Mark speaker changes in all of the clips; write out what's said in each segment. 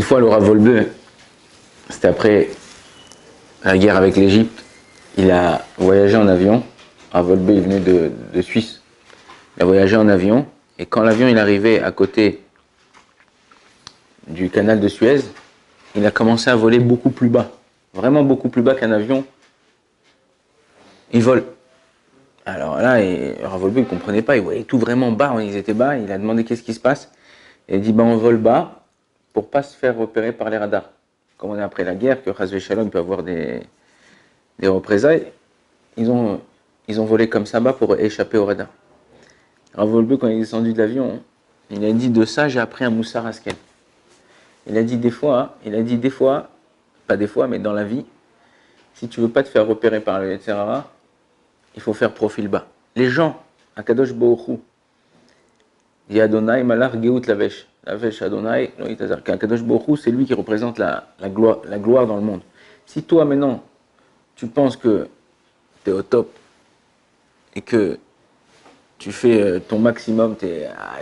Speaker 1: fois, le Rav Wolbe, c'était après la guerre avec l'Égypte, il a voyagé en avion. Rav Wolbe, il venait de Suisse. Il a voyagé en avion, et quand l'avion il arrivait à côté du canal de Suez, il a commencé à voler beaucoup plus bas. Vraiment beaucoup plus bas qu'un avion. Il vole. Alors là, Rav Wolbe, il ne comprenait pas, il voyait tout vraiment bas, ils étaient bas, il a demandé qu'est-ce qui se passe. Et il dit, on vole bas pour ne pas se faire repérer par les radars. Comme on est après la guerre, que Chazvé Shalom peut avoir des représailles, ils ont volé comme ça bas pour échapper aux radars. Rav Wolbe, quand il est descendu de l'avion, il a dit, de ça, j'ai appris un Moussar Askel. Il a dit des fois, pas des fois, mais dans la vie, si tu veux pas te faire repérer par le etc., il faut faire profil bas. Les gens, Akadosh Baruch Hu, dit Adonai Malach Geout Lavesh. Lavesh Adonai, Akadosh Baruch Hu, c'est lui qui représente la gloire dans le monde. Si toi maintenant, tu penses que tu es au top et que tu fais ton maximum,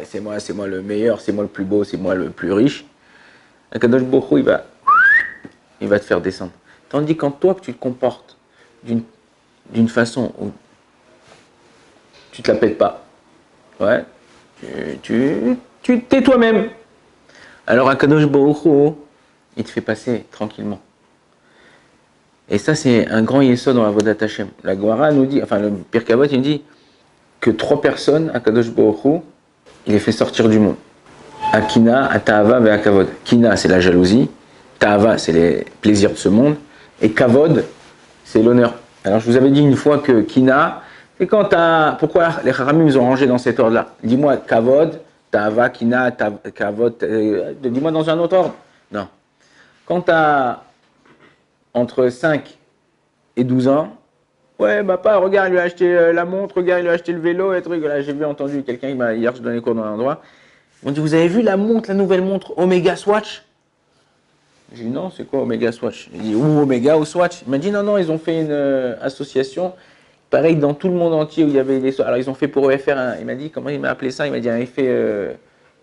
Speaker 1: c'est moi le meilleur, c'est moi le plus beau, c'est moi le plus riche, Akadosh Baruch Hu, il va te faire descendre. Tandis quand toi, que tu te comportes d'une façon où tu te la pètes pas, ouais, tu t'es toi-même. Alors Akadosh Baruch Hu, il te fait passer tranquillement. Et ça, c'est un grand yesod dans la Avodat Hashem. La Gemara nous dit, enfin le Pirkei Avot, il nous dit que 3 personnes, Akadosh Baruch Hu, il les fait sortir du monde. Akina, Atahava et Akavod. Kina, c'est la jalousie. Tahava, c'est les plaisirs de ce monde. Et Kavod, c'est l'honneur. Alors je vous avais dit une fois que Kina, c'est quand pourquoi les Haramim ils ont rangé dans cet ordre-là? Dis-moi Kavod, Tahava, Kina, Kavod, dis-moi dans un autre ordre. Non. Quand tu as entre 5 et 12 ans, ouais, papa, regarde, il lui a acheté la montre, regarde, il lui a acheté le vélo, et trucs. Là, j'ai entendu quelqu'un, hier, je donnais cours dans un endroit. On dit, vous avez vu la nouvelle montre Omega Swatch? J'ai dit, non, c'est quoi Omega Swatch? Il dit, ou Omega ou Swatch? Il m'a dit, non, ils ont fait une association, pareil, dans tout le monde entier où il y avait des. Alors, ils ont fait pour faire il m'a dit, comment il m'a appelé ça? Il m'a dit un effet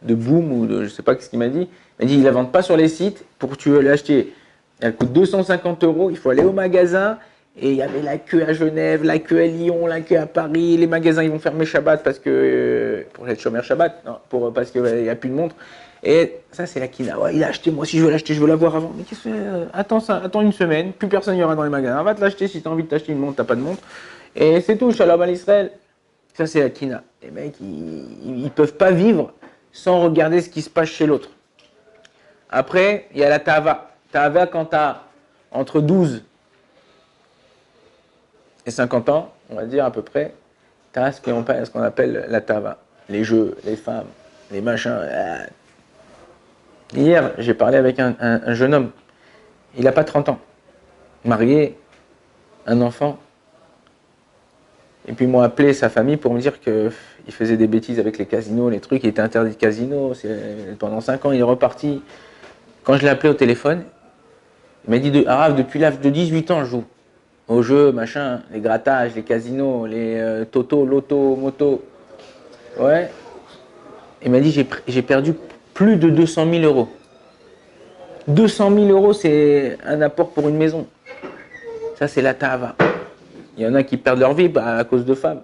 Speaker 1: de boom, ou de, je sais pas ce qu'il m'a dit. Il m'a dit, ils la vendent pas sur les sites, pour que tu veux l'acheter. Elle coûte 250 €, il faut aller au magasin. Et il y avait la queue à Genève, la queue à Lyon, la queue à Paris. Les magasins, ils vont fermer Shabbat parce que pour être chômeur Shabbat, non, parce qu'il n'y a plus de montre. Et ça, c'est la Kina. Ouais, il a acheté, moi aussi je veux l'acheter, je veux l'avoir avant. Mais qu'est-ce que attends une semaine, plus personne n'y aura dans les magasins. Va te l'acheter si tu as envie de t'acheter une montre, t'as pas de montre. Et c'est tout, Shalom à l'Israël. Ça, c'est la Kina. Les mecs, ils peuvent pas vivre sans regarder ce qui se passe chez l'autre. Après, il y a la Tava. Tava, quand tu as entre 12 et 50 ans, on va dire à peu près, tu as ce qu'on appelle la tava. Les jeux, les femmes, les machins. Hier, j'ai parlé avec un jeune homme. Il n'a pas 30 ans. Marié, un enfant. Et puis ils m'ont appelé sa famille pour me dire qu'il faisait des bêtises avec les casinos, les trucs. Il était interdit de casino. Pendant 5 ans, il est reparti. Quand je l'ai appelé au téléphone, il m'a dit, Arav, depuis l'âge de 18 ans, je joue aux jeux, machin, les grattages, les casinos, les toto, loto, moto. Ouais. Il m'a dit, j'ai perdu plus de 200 000 €. 200 000 €, c'est un apport pour une maison. Ça, c'est la tava. Il y en a qui perdent leur vie à cause de femmes.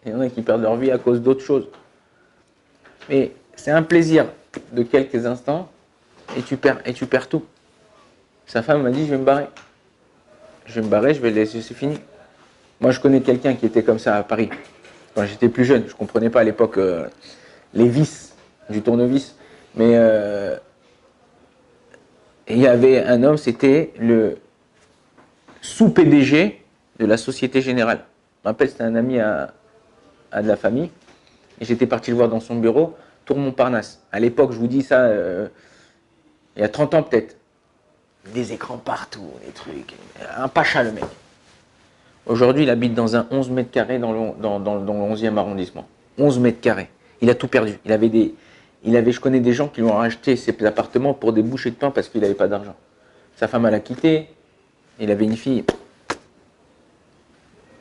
Speaker 1: Il y en a qui perdent leur vie à cause d'autres choses. Mais c'est un plaisir de quelques instants et tu perds tout. Sa femme m'a dit, je vais me barrer. Je vais me barrer, je vais le laisser, c'est fini. Moi, je connais quelqu'un qui était comme ça à Paris. Quand j'étais plus jeune, je ne comprenais pas à l'époque les vis du tournevis. Mais il y avait un homme, c'était le sous-PDG de la Société Générale. Je me rappelle, c'était un ami à de la famille. Et j'étais parti le voir dans son bureau, Tour Montparnasse. À l'époque, je vous dis ça, il y a 30 ans peut-être. Des écrans partout, des trucs. Un pacha, le mec. Aujourd'hui, il habite dans un 11 mètres carrés dans le 11e arrondissement. 11 mètres carrés. Il a tout perdu. Je connais des gens qui lui ont acheté ses appartements pour des bouchées de pain parce qu'il n'avait pas d'argent. Sa femme, elle a quitté. Il avait une fille.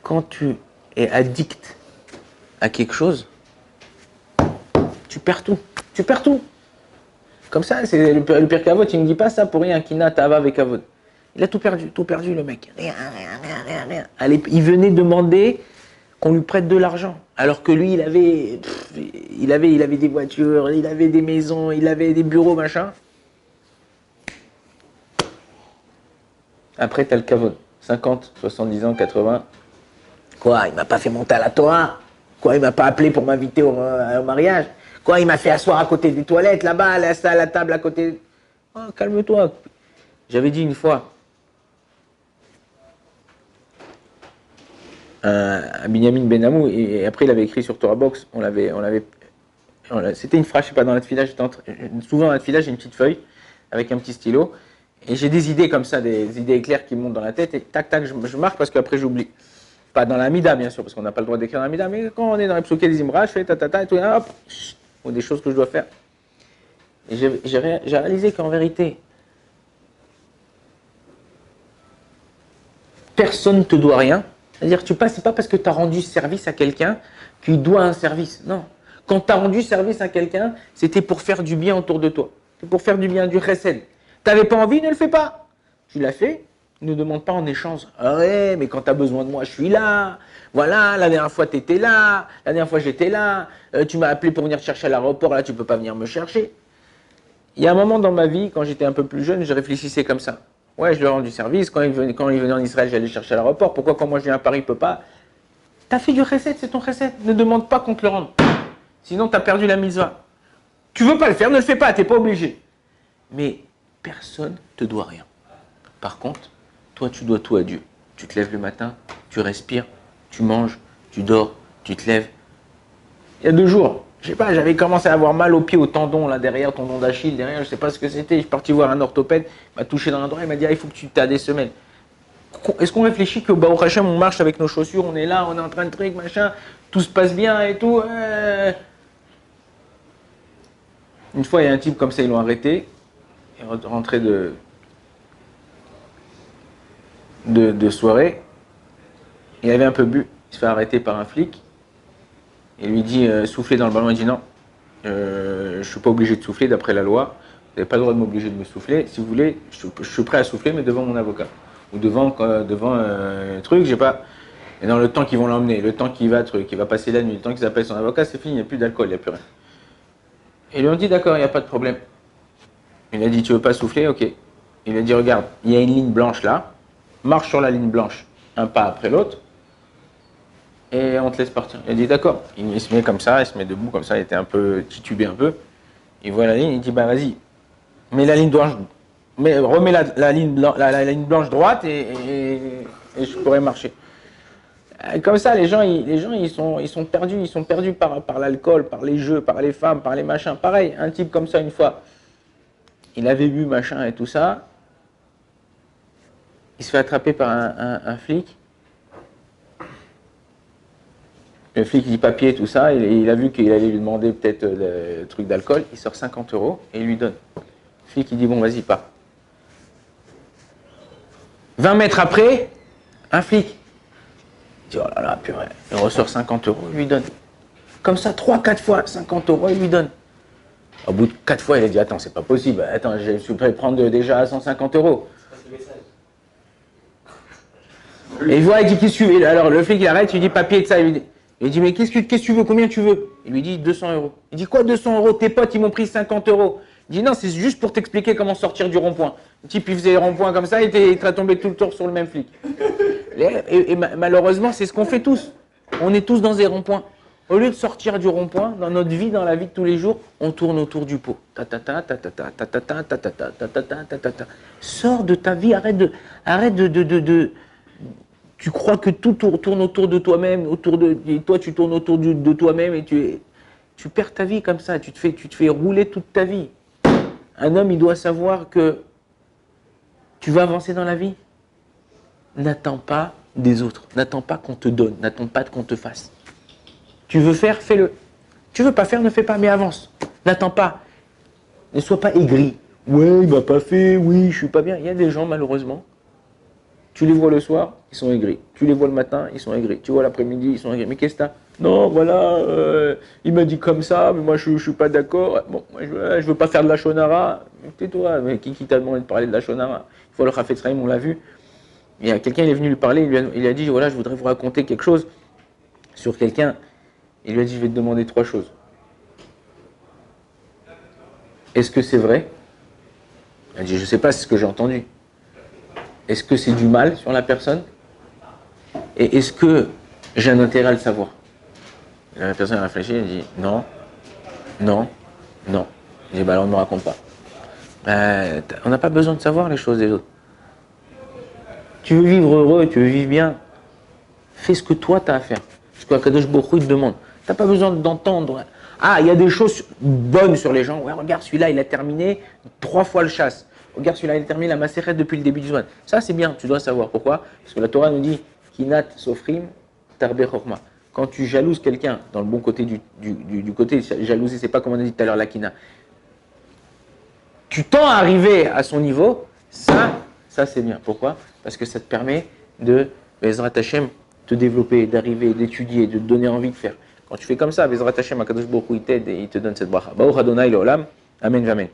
Speaker 1: Quand tu es addict à quelque chose, tu perds tout. Tu perds tout. Comme ça, c'est le pire Kavod, il me dit pas ça pour rien, Kina, Tava avec Kavod. Il a tout perdu le mec. Rien. Allez, il venait demander qu'on lui prête de l'argent. Alors que lui, il avait des voitures, il avait des maisons, il avait des bureaux, machin. Après, t'as le Kavod. 50, 70 ans, 80. Quoi, il m'a pas fait monter à la Torah? Quoi, il m'a pas appelé pour m'inviter au mariage? Quoi, il m'a fait asseoir à côté des toilettes, là-bas, à la table à côté. Oh, calme-toi. J'avais dit une fois à Binyamin Benamou, et après il avait écrit sur Torah Box, c'était une phrase, je sais pas, dans la fila, souvent dans la fila, j'ai une petite feuille avec un petit stylo, et j'ai des idées comme ça, des idées éclair qui me montent dans la tête, et tac, tac, je marque parce qu'après j'oublie. Pas dans la Mida, bien sûr, parce qu'on n'a pas le droit d'écrire dans la Mida, mais quand on est dans les psauké des Imra, je fais ta, et tout, hop, ou des choses que je dois faire. Et j'ai réalisé qu'en vérité, personne ne te doit rien. C'est-à-dire, c'est pas parce que tu as rendu service à quelqu'un qu'il doit un service. Non. Quand tu as rendu service à quelqu'un, c'était pour faire du bien autour de toi. C'est pour faire du bien, du chesed. Tu n'avais pas envie, ne le fais pas. Tu l'as fait, ne demande pas en échange. Ah ouais, mais quand tu as besoin de moi, je suis là. Voilà, la dernière fois, tu étais là. La dernière fois, j'étais là. Tu m'as appelé pour venir te chercher à l'aéroport. Là, tu ne peux pas venir me chercher. Il y a un moment dans ma vie, quand j'étais un peu plus jeune, je réfléchissais comme ça. Ouais, je lui ai rendu service. Quand il venait en Israël, j'allais chercher à l'aéroport. Pourquoi quand moi je viens à Paris, il ne peut pas? T'as fait du recette, c'est ton recette. Ne demande pas qu'on te le rende. Sinon, tu as perdu la mitzvah. Tu veux pas le faire, ne le fais pas, tu n'es pas obligé. Mais personne ne te doit rien. Par contre, toi, tu dois tout à Dieu. Tu te lèves le matin, tu respires, tu manges, tu dors, tu te lèves. Il y a 2 jours, je sais pas, j'avais commencé à avoir mal au pied, au tendon, là derrière, tendon d'Achille, derrière, je sais pas ce que c'était. Je suis parti voir un orthopède, il m'a touché dans l'endroit, il m'a dit, ah, il faut que tu t'as des semelles. Est-ce qu'on réfléchit que, bah, au Hachem, on marche avec nos chaussures, on est là, on est en train de truc, machin, tout se passe bien et tout. Une fois, il y a un type comme ça, ils l'ont arrêté, il est rentré de soirée, il avait un peu bu, il se fait arrêter par un flic. Il lui dit souffler dans le ballon. Il dit non, je ne suis pas obligé de souffler d'après la loi. Vous n'avez pas le droit de m'obliger de me souffler. Si vous voulez, je suis prêt à souffler, mais devant mon avocat. Ou devant un truc, j'ai pas. Et dans le temps qu'ils vont l'emmener, le temps qu'il va passer la nuit, le temps qu'ils appellent son avocat, c'est fini, il n'y a plus d'alcool, il n'y a plus rien. Et ils lui ont dit d'accord, il n'y a pas de problème. Il a dit tu veux pas souffler, ok. Il a dit regarde, il y a une ligne blanche là, marche sur la ligne blanche, un pas après l'autre. Et on te laisse partir. Il a dit d'accord. Il se met comme ça, il se met debout comme ça, il était un peu titubé un peu. Il voit la ligne, il dit bah vas-y, mets la ligne blanche, remets la ligne blanche droite et je pourrai marcher. Comme ça, les gens ils sont perdus par l'alcool, par les jeux, par les femmes, par les machins. Pareil, un type comme ça une fois, il avait bu machin et tout ça, il se fait attraper par un flic. Le flic dit papier, tout ça, il a vu qu'il allait lui demander peut-être le truc d'alcool, il sort 50 € et il lui donne. Le flic il dit bon vas-y pars. 20 mètres après, un flic. Il dit oh là là, purée, il ressort 50 €, il lui donne. Comme ça, 3-4 fois, 50 €, il lui donne. Au bout de 4 fois, il a dit attends, c'est pas possible, attends, je suis prêt à prendre déjà à 150 €. Et il voit, il dit qu'est-ce que tu veux? Alors le flic il arrête, il dit papier de ça, il dit mais qu'est-ce que tu veux? Combien tu veux? Il lui dit 200 €. Il dit quoi 200 €? Tes potes ils m'ont pris 50 €. Il dit non, c'est juste pour t'expliquer comment sortir du rond-point. Le type il faisait le rond-point comme ça, il était tombé tout le tour sur le même flic. Et malheureusement c'est ce qu'on fait tous. On est tous dans des ronds-points. Au lieu de sortir du rond-point, dans notre vie, dans la vie de tous les jours, on tourne autour du pot. Sors de ta vie, arrête de tu crois que tout tourne autour de toi-même, et toi tu tournes autour de toi-même et tu perds ta vie comme ça, tu te fais rouler toute ta vie. Un homme, il doit savoir que tu vas avancer dans la vie. N'attends pas des autres, n'attends pas qu'on te donne, n'attends pas qu'on te fasse. Tu veux faire, fais-le. Tu veux pas faire, ne fais pas, mais avance. N'attends pas. Ne sois pas aigri. Ouais, il m'a pas fait, oui, je suis pas bien. Il y a des gens, malheureusement, tu les vois le soir, ils sont aigris. Tu les vois le matin, ils sont aigris. Tu vois l'après-midi, ils sont aigris. Mais qu'est-ce que t'as? non, voilà, il m'a dit comme ça, mais moi je suis pas d'accord. Bon, moi, je veux pas faire de la shonara. Tais-toi, mais qui t'a demandé de parler de la shonara? Il faut le Chafetz Chaim, on l'a vu. Il y a quelqu'un, il est venu lui parler, il a dit, voilà, je voudrais vous raconter quelque chose sur quelqu'un. Il lui a dit, je vais te demander trois choses. Est-ce que c'est vrai? Il a dit, je sais pas, c'est ce que j'ai entendu. Est-ce que c'est du mal sur la personne? Et est-ce que j'ai un intérêt à le savoir? Et la personne a réfléchi, elle dit, non, non, non. Il dit, bah alors ne me raconte pas. On n'a pas besoin de savoir les choses des autres. Tu veux vivre heureux, tu veux vivre bien, fais ce que toi tu as à faire. Ce que Akadosh Baruch Hu, il te demande. Tu n'as pas besoin d'entendre. Ah, il y a des choses bonnes sur les gens. Ouais, regarde, celui-là, il a terminé 3 fois le chasse. Regarde, celui-là, il a terminé la macérette depuis le début du Zwan. Ça, c'est bien, tu dois savoir. Pourquoi? Parce que la Torah nous dit Kinat Sofrim Tarbe Chorma. Quand tu jalouses quelqu'un, dans le bon côté du côté jalousie, c'est pas comme on a dit tout à l'heure la Kina. Tu tends à arriver à son niveau, ça c'est bien. Pourquoi? Parce que ça te permet de, Bezrat Hashem, te développer, d'arriver, d'étudier, de te donner envie de faire. Quand tu fais comme ça, Bezrat Hashem, Akadosh Baruch Hu, il t'aide et il te donne cette bracha. Baruch Adonai Leolam, Amen, Amen.